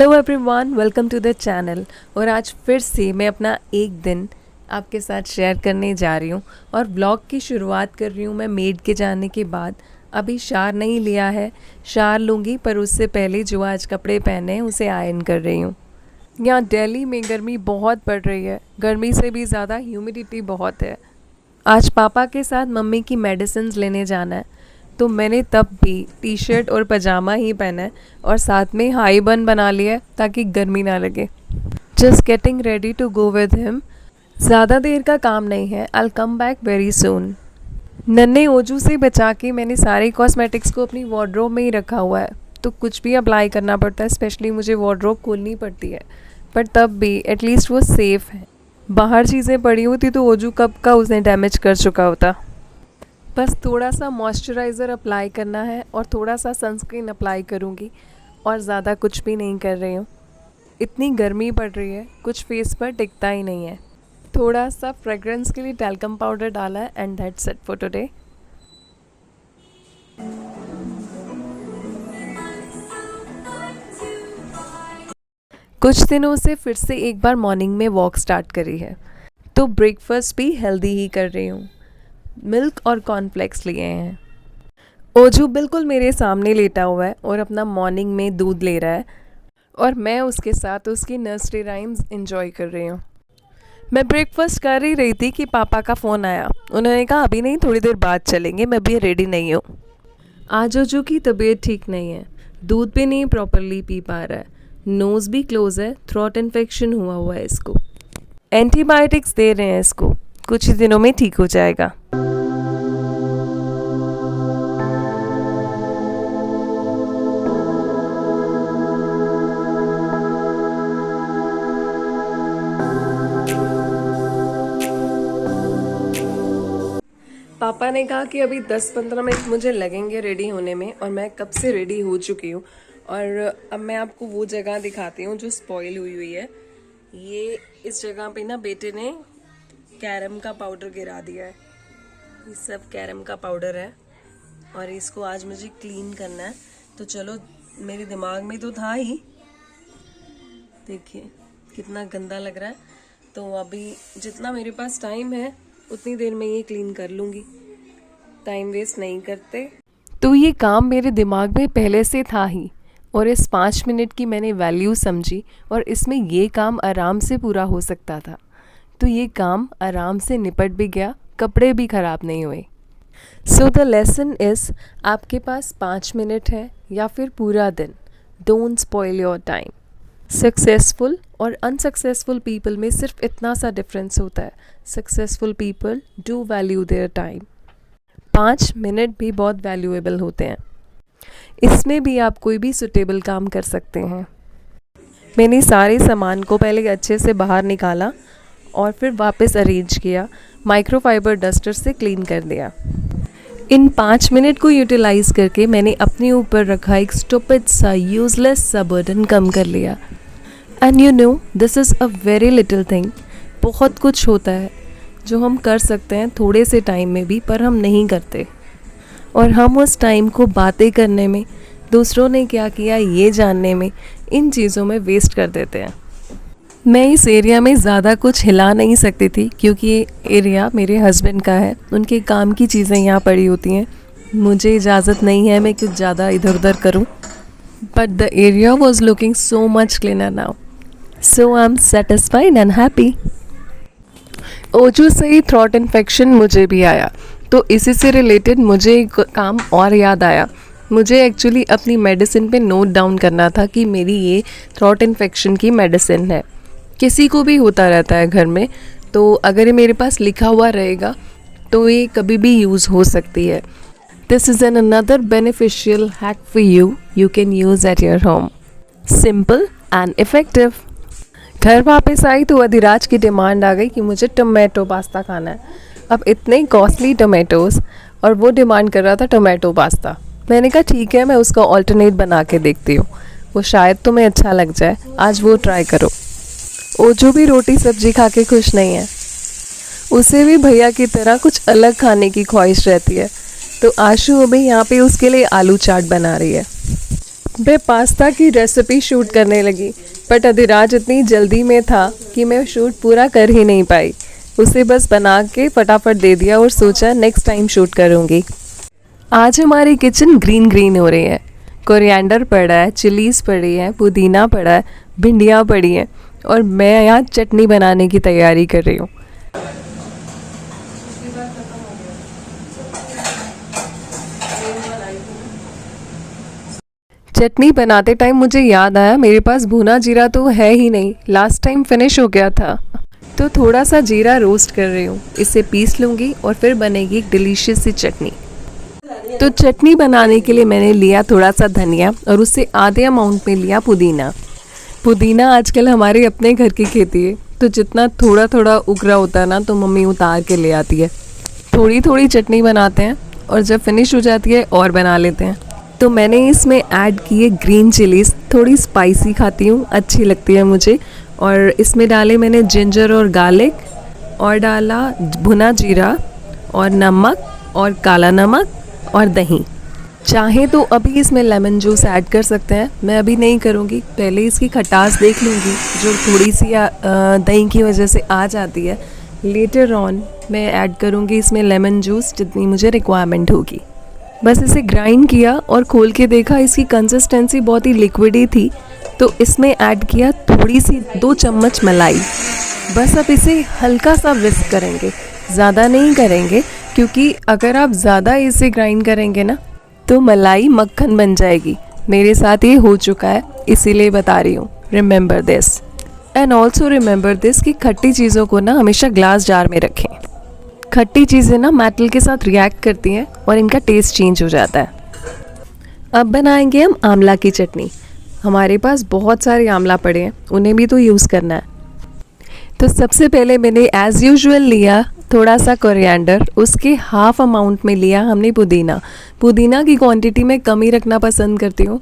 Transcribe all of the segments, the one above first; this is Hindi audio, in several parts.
Hello everyone, welcome to the channel. और आज फिर से मैं अपना एक दिन आपके साथ शेयर करने जा रही हूँ और ब्लॉग की शुरुआत कर रही हूँ मैं मेड के जाने के बाद। अभी शार नहीं लिया है, शार लूँगी, पर उससे पहले जो आज कपड़े पहने हैं उसे आयरन कर रही हूँ। यहाँ दिल्ली में गर्मी बहुत पड़ रही है, गर्मी से भी ज़्यादा ह्यूमिडिटी बहुत है। आज पापा के साथ मम्मी की मेडिसिन्स लेने जाना है, तो मैंने तब भी टी शर्ट और पजामा ही पहना है और साथ में हाई बन बना लिया है ताकि गर्मी ना लगे। Just getting ready to go with him. ज़्यादा देर का काम नहीं है, आई कम बैक वेरी सून। नन्हे ओजू से बचा के मैंने सारे कॉस्मेटिक्स को अपनी वार्डरोब में ही रखा हुआ है, तो कुछ भी अप्लाई करना पड़ता है, स्पेशली मुझे वार्डरोब खोलनी पड़ती है, पर तब भी एटलीस्ट वो सेफ़ है। बाहर चीज़ें पड़ी होती तो ओजू कब का उसने डैमेज कर चुका होता। बस थोड़ा सा मॉइस्चराइज़र अप्लाई करना है और थोड़ा सा सनस्क्रीन अप्लाई करूँगी और ज़्यादा कुछ भी नहीं कर रही हूँ। इतनी गर्मी पड़ रही है, कुछ फेस पर टिकता ही नहीं है। थोड़ा सा फ्रेगरेंस के लिए टैल्कम पाउडर डाला है and that's it for today. कुछ दिनों से फिर से एक बार मॉर्निंग में वॉक स्टार्ट करी है, तो ब्रेकफास्ट भी हेल्दी ही कर रही हूँ। मिल्क और कॉर्नफ्लेक्स लिए हैं। ओजू बिल्कुल मेरे सामने लेटा हुआ है और अपना मॉर्निंग में दूध ले रहा है और मैं उसके साथ उसकी नर्सरी राइम्स एंजॉय कर रही हूँ। मैं ब्रेकफास्ट कर ही रही थी कि पापा का फ़ोन आया। उन्होंने कहा अभी नहीं, थोड़ी देर बाद चलेंगे, मैं अभी रेडी नहीं हूँ। आज ओजू की तबीयत ठीक नहीं है, दूध भी नहीं प्रॉपरली पी पा रहा है, नोज़ भी क्लोज है, थ्रोट इन्फेक्शन हुआ है इसको। एंटीबायोटिक्स दे रहे हैं इसको, कुछ ही दिनों में ठीक हो जाएगा। पापा ने कहा कि अभी 10-15 मिनट मुझे लगेंगे रेडी होने में, और मैं कब से रेडी हो चुकी हूँ। और अब मैं आपको वो जगह दिखाती हूँ जो स्पॉइल हुई हुई है। ये इस जगह पे ना बेटे ने कैरम का पाउडर गिरा दिया है। ये सब कैरम का पाउडर है और इसको आज मुझे क्लीन करना है। तो चलो, मेरे दिमाग में तो था ही, देखिए कितना गंदा लग रहा है। तो अभी जितना मेरे पास टाइम है उतनी देर में ये क्लीन कर लूँगी, टाइम वेस्ट नहीं करते। तो ये काम मेरे दिमाग में पहले से था ही, और इस 5 मिनट की मैंने वैल्यू समझी और इसमें ये काम आराम से पूरा हो सकता था। तो ये काम आराम से निपट भी गया, कपड़े भी ख़राब नहीं हुए। सो द लेसन इज़, आपके पास 5 मिनट है या फिर पूरा दिन, don't spoil your time. Successful और अनसक्सेसफुल पीपल में सिर्फ इतना सा डिफरेंस होता है। Successful people do value their time. 5 minute भी बहुत वैल्यूएबल होते हैं। इसमें भी आप कोई भी सुटेबल काम कर सकते हैं। मैंने सारे सामान को पहले अच्छे से बाहर निकाला और फिर वापस अरेंज किया, माइक्रोफाइबर डस्टर से क्लीन कर दिया। इन 5 मिनट को यूटिलाइज़ करके मैंने अपने ऊपर रखा एक स्टूपिड सा यूजलेस सा बर्डन कम कर लिया। And you know, this is a very little thing. बहुत कुछ होता है जो हम कर सकते हैं थोड़े से टाइम में भी, पर हम नहीं करते, और हम उस टाइम को बातें करने में, दूसरों ने क्या किया ये जानने में, इन चीज़ों में वेस्ट कर देते हैं। मैं इस एरिया में ज़्यादा कुछ हिला नहीं सकती थी क्योंकि ये एरिया मेरे हस्बैंड का है, उनके काम की चीज़ें यहाँ पड़ी होती हैं। मुझे इजाज़त नहीं है मैं कुछ ज़्यादा इधर उधर करूँ। But the area was looking so much cleaner now, so I am satisfied and happy. ओजू से ही थ्रोट इन्फेक्शन मुझे भी आया, तो इसी से रिलेटेड मुझे एक काम और याद आया। मुझे एक्चुअली अपनी मेडिसिन पे नोट डाउन करना था कि मेरी ये थ्रोट इन्फेक्शन की मेडिसिन है। किसी को भी होता रहता है घर में, तो अगर ये मेरे पास लिखा हुआ रहेगा तो ये कभी भी यूज़ हो सकती है। This is an another beneficial hack for you, you can use at your home. Simple and effective. घर वापस आई तो अधिराज की डिमांड आ गई कि मुझे टोमेटो पास्ता खाना है। अब इतने कॉस्टली टोमेटोज़, और वो डिमांड कर रहा था टोमेटो पास्ता। मैंने कहा ठीक है, मैं उसका ऑल्टरनेट बना के देखती हूँ, वो शायद तुम्हें अच्छा लग जाए, आज वो ट्राई करो। ओजू भी रोटी सब्जी खा के खुश नहीं है, उसे भी भैया की तरह कुछ अलग खाने की ख्वाहिश रहती है। तो आशु अभी यहाँ पे उसके लिए आलू चाट बना रही है। मैं पास्ता की रेसिपी शूट करने लगी, बट अधिराज इतनी जल्दी में था कि मैं शूट पूरा कर ही नहीं पाई। उसे बस बना के फटाफट दे दिया और सोचा नेक्स्ट टाइम शूट करूँगी। आज हमारी किचन ग्रीन ग्रीन हो रही है। कोरिएंडर पड़ा है, चिलीज़ पड़ी है, पुदीना पड़ा है, भिंडियाँ पड़ी हैं और मैं यहाँ चटनी बनाने की तैयारी कर रही हूँ। चटनी बनाते टाइम मुझे याद आया मेरे पास भुना जीरा तो है ही नहीं, लास्ट टाइम फिनिश हो गया था। तो थोड़ा सा जीरा रोस्ट कर रही हूँ, इसे पीस लूँगी और फिर बनेगी एक डिलीशियस सी चटनी। तो चटनी बनाने के लिए मैंने लिया थोड़ा सा धनिया और उससे आधे अमाउंट में लिया पुदीना। पुदीना आजकल हमारे अपने घर की खेती है, तो जितना थोड़ा थोड़ा उगरा होता है ना तो मम्मी उतार के ले आती है। थोड़ी थोड़ी चटनी बनाते हैं और जब फिनिश हो जाती है और बना लेते हैं। तो मैंने इसमें ऐड किए ग्रीन चिलीज़, थोड़ी स्पाइसी खाती हूँ, अच्छी लगती है मुझे। और इसमें डाले मैंने जिंजर और गार्लिक और डाला भुना जीरा और नमक और काला नमक और दही। चाहे तो अभी इसमें लेमन जूस ऐड कर सकते हैं, मैं अभी नहीं करूँगी, पहले इसकी खटास देख लूँगी जो थोड़ी सी दही की वजह से आ जाती है। लेटर ऑन मैं ऐड करूँगी इसमें लेमन जूस जितनी मुझे रिक्वायरमेंट होगी। बस इसे ग्राइंड किया और खोल के देखा इसकी कंसिस्टेंसी बहुत ही लिक्विडी थी, तो इसमें ऐड किया थोड़ी सी 2 चम्मच मलाई। बस अब इसे हल्का सा विस्क करेंगे, ज़्यादा नहीं करेंगे, क्योंकि अगर आप ज़्यादा इसे ग्राइंड करेंगे ना तो मलाई मक्खन बन जाएगी। मेरे साथ ये हो चुका है, इसीलिए बता रही हूँ। Remember this and also remember this कि खट्टी चीज़ों को ना हमेशा ग्लास जार में रखें। खट्टी चीज़ें ना मेटल के साथ रिएक्ट करती हैं और इनका टेस्ट चेंज हो जाता है। अब बनाएंगे हम आंवला की चटनी। हमारे पास बहुत सारे आंवला पड़े हैं, उन्हें भी तो यूज़ करना है। तो सबसे पहले मैंने एज़ यूजुअल लिया थोड़ा सा कोरिएंडर, उसके हाफ अमाउंट में लिया हमने पुदीना। पुदीना की क्वांटिटी में कम ही रखना पसंद करती हूँ,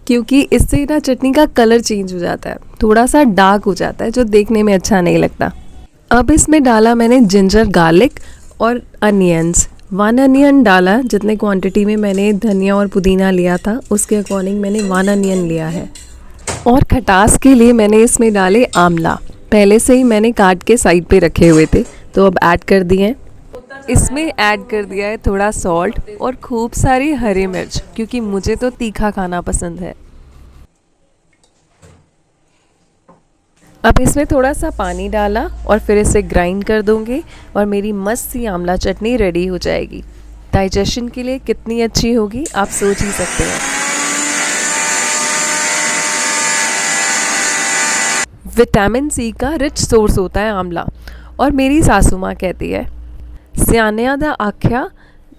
क्योंकि इससे ना चटनी का कलर चेंज हो जाता है, थोड़ा सा डार्क हो जाता है जो देखने में अच्छा नहीं लगता। अब इसमें डाला मैंने जिंजर गार्लिक और अनियंस। 1 अनियन डाला, जितने क्वांटिटी में मैंने धनिया और पुदीना लिया था उसके अकॉर्डिंग मैंने 1 अनियन लिया है। और खटास के लिए मैंने इसमें डाले आंवला, पहले से ही मैंने काट के साइड पे रखे हुए थे, तो अब ऐड कर दिए। इसमें ऐड कर दिया है थोड़ा सॉल्ट और खूब सारी हरी मिर्च, क्योंकि मुझे तो तीखा खाना पसंद है। अब इसमें थोड़ा सा पानी डाला और फिर इसे ग्राइंड कर दूंगी और मेरी मस्त सी आंवला चटनी रेडी हो जाएगी। डाइजेशन के लिए कितनी अच्छी होगी आप सोच ही सकते हैं। विटामिन सी का रिच सोर्स होता है आंवला, और मेरी सासू माँ कहती है सियानिया दा आख्या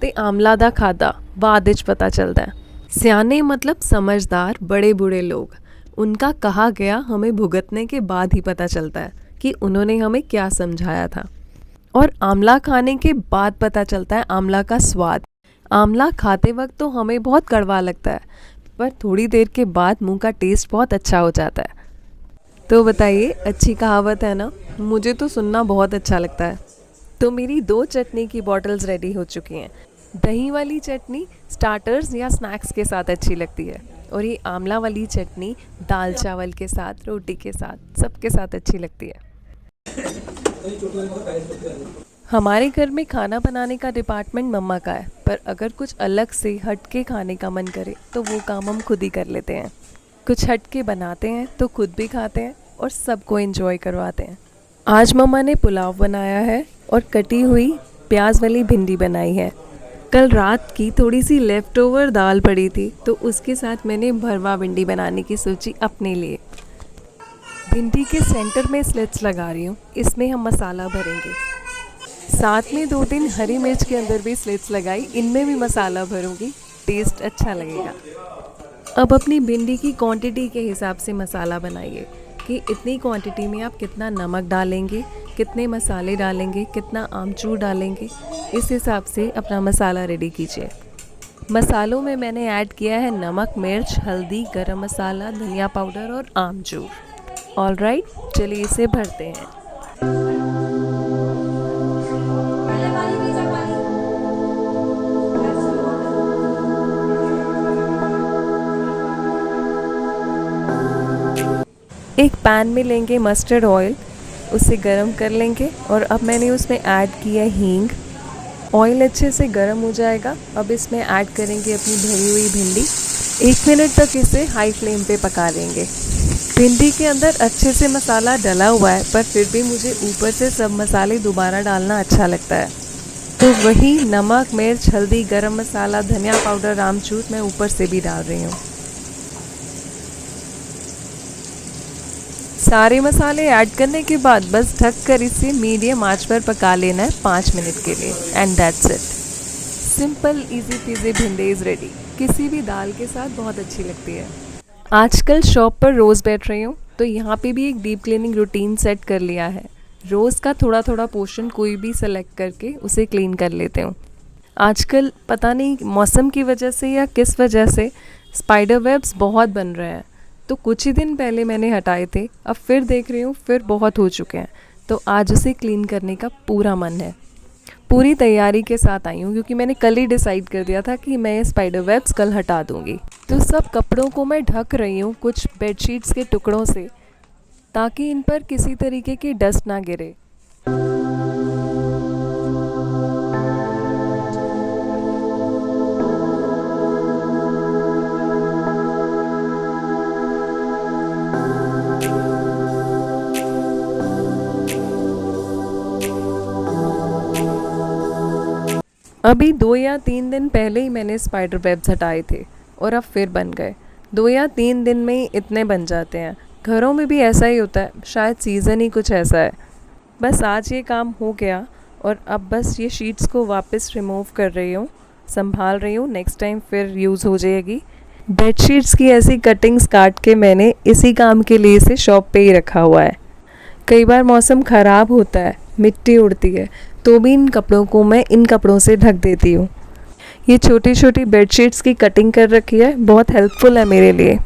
ते आंवला दा खादा बाद विच पता चलता है। सियाने मतलब समझदार बड़े बूढ़े लोग, उनका कहा गया हमें भुगतने के बाद ही पता चलता है कि उन्होंने हमें क्या समझाया था। और आंवला खाने के बाद पता चलता है आंवला का स्वाद। आंवला खाते वक्त तो हमें बहुत कड़वा लगता है, पर थोड़ी देर के बाद मुंह का टेस्ट बहुत अच्छा हो जाता है। तो बताइए, अच्छी कहावत है ना? मुझे तो सुनना बहुत अच्छा लगता है। तो मेरी 2 चटनी की बॉटल्स रेडी हो चुकी हैं। दही वाली चटनी स्टार्टर्स या स्नैक्स के साथ अच्छी लगती है, और ये आंवला वाली चटनी दाल चावल के साथ, रोटी के साथ, सबके साथ अच्छी लगती है। हमारे घर में खाना बनाने का डिपार्टमेंट मम्मा का है, पर अगर कुछ अलग से हट के खाने का मन करे तो वो काम हम खुद ही कर लेते हैं। कुछ हट के बनाते हैं तो खुद भी खाते हैं और सबको एंजॉय करवाते हैं। आज मम्मा ने पुलाव बनाया है और कटी हुई प्याज वाली भिंडी बनाई है। कल रात की थोड़ी सी लेफ़्ट ओवर दाल पड़ी थी, तो उसके साथ मैंने भरवा भिंडी बनाने की सोची अपने लिए। भिंडी के सेंटर में स्लिट्स लगा रही हूँ, इसमें हम मसाला भरेंगे। साथ में 2-3 हरी मिर्च के अंदर भी स्लिट्स लगाई, इनमें भी मसाला भरूँगी, टेस्ट अच्छा लगेगा। अब अपनी भिंडी की क्वांटिटी के हिसाब से मसाला बनाइए कि इतनी क्वांटिटी में आप कितना नमक डालेंगे, कितने मसाले डालेंगे, कितना आमचूर डालेंगे, इस हिसाब से अपना मसाला रेडी कीजिए। मसालों में मैंने ऐड किया है नमक, मिर्च, हल्दी, गरम मसाला, धनिया पाउडर और आमचूर। ऑलराइट, चलिए इसे भरते हैं। एक पैन में लेंगे मस्टर्ड ऑयल, उसे गरम कर लेंगे और अब मैंने उसमें ऐड किया हींग। ऑयल अच्छे से गरम हो जाएगा। अब इसमें ऐड करेंगे अपनी भरी हुई भिंडी। 1 मिनट तक इसे हाई फ्लेम पे पका लेंगे। भिंडी के अंदर अच्छे से मसाला डला हुआ है, पर फिर भी मुझे ऊपर से सब मसाले दोबारा डालना अच्छा लगता है, तो वही नमक, मिर्च, हल्दी, गरम मसाला, धनिया पाउडर, आमचूर मैं ऊपर से भी डाल रही हूँ। सारे मसाले ऐड करने के बाद बस ढककर इसे मीडियम आंच पर पका लेना है 5 मिनट के लिए, and that's it. Simple easy PG भिंडी इज़ रेडी। किसी भी दाल के साथ बहुत अच्छी लगती है। आजकल शॉप पर रोज़ बैठ रही हूँ, तो यहाँ पे भी एक डीप क्लीनिंग रूटीन सेट कर लिया है। रोज़ का थोड़ा थोड़ा पोर्शन कोई भी सेलेक्ट करके उसे क्लीन कर लेते हूँ। आजकल पता नहीं मौसम की वजह से या किस वजह से स्पाइडर वेब्स बहुत बन रहे हैं, तो कुछ ही दिन पहले मैंने हटाए थे, अब फिर देख रही हूँ फिर बहुत हो चुके हैं, तो आज उसे क्लीन करने का पूरा मन है। पूरी तैयारी के साथ आई हूँ क्योंकि मैंने कल ही डिसाइड कर दिया था कि मैं स्पाइडर वेब्स कल हटा दूँगी। तो सब कपड़ों को मैं ढक रही हूँ कुछ बेडशीट्स के टुकड़ों से, ताकि इन पर किसी तरीके की डस्ट ना गिरे। अभी 2 या 3 दिन पहले ही मैंने स्पाइडर वेब्स हटाए थे और अब फिर बन गए। 2 या 3 दिन में ही इतने बन जाते हैं। घरों में भी ऐसा ही होता है, शायद सीज़न ही कुछ ऐसा है। बस आज ये काम हो गया और अब बस ये शीट्स को वापस रिमूव कर रही हूँ, संभाल रही हूँ, नेक्स्ट टाइम फिर यूज़ हो जाएगी। बेडशीट्स की ऐसी कटिंग्स काट के मैंने इसी काम के लिए इसे शॉप पे ही रखा हुआ है। कई बार मौसम ख़राब होता है, मिट्टी उड़ती है, तो भी इन कपड़ों को मैं इन कपड़ों से ढक देती हूँ। ये छोटी छोटी बेडशीट्स की कटिंग कर रखी है, बहुत हेल्पफुल है मेरे लिए।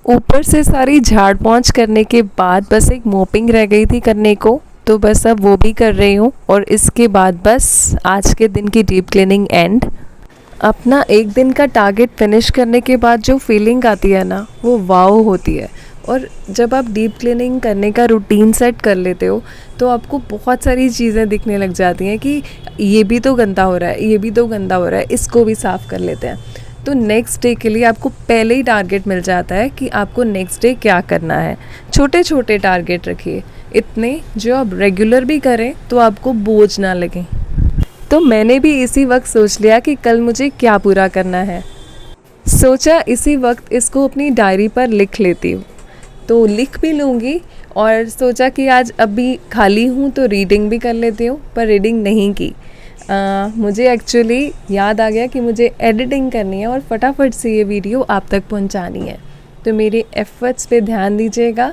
ऊपर से सारी झाड़ पोंछ करने के बाद बस एक मोपिंग रह गई थी करने को, तो बस अब वो भी कर रही हूँ और इसके बाद बस आज के दिन की डीप क्लीनिंग एंड। अपना एक दिन का टारगेट फिनिश करने के बाद जो फीलिंग आती है ना, वो वाओ होती है। और जब आप डीप क्लीनिंग करने का रूटीन सेट कर लेते हो, तो आपको बहुत सारी चीज़ें दिखने लग जाती हैं कि ये भी तो गंदा हो रहा है, ये भी तो गंदा हो रहा है, इसको भी साफ़ कर लेते हैं। तो नेक्स्ट डे के लिए आपको पहले ही टारगेट मिल जाता है कि आपको नेक्स्ट डे क्या करना है। छोटे छोटे टारगेट रखिए, इतने जो आप रेगुलर भी करें तो आपको बोझ ना लगे। तो मैंने भी इसी वक्त सोच लिया कि कल मुझे क्या पूरा करना है। सोचा इसी वक्त इसको अपनी डायरी पर लिख लेती हूँ, तो लिख भी लूँगी। और सोचा कि आज अभी खाली हूँ तो रीडिंग भी कर लेती हूँ, पर रीडिंग नहीं की। मुझे एक्चुअली याद आ गया कि मुझे एडिटिंग करनी है और फटाफट से ये वीडियो आप तक पहुंचानी है। तो मेरे एफर्ट्स पे ध्यान दीजिएगा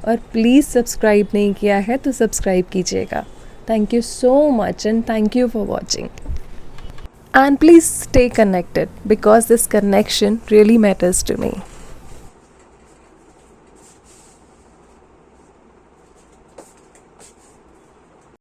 और प्लीज़ सब्सक्राइब नहीं किया है तो सब्सक्राइब कीजिएगा। Thank you so much and thank you for watching. And please stay connected because this connection really matters to me.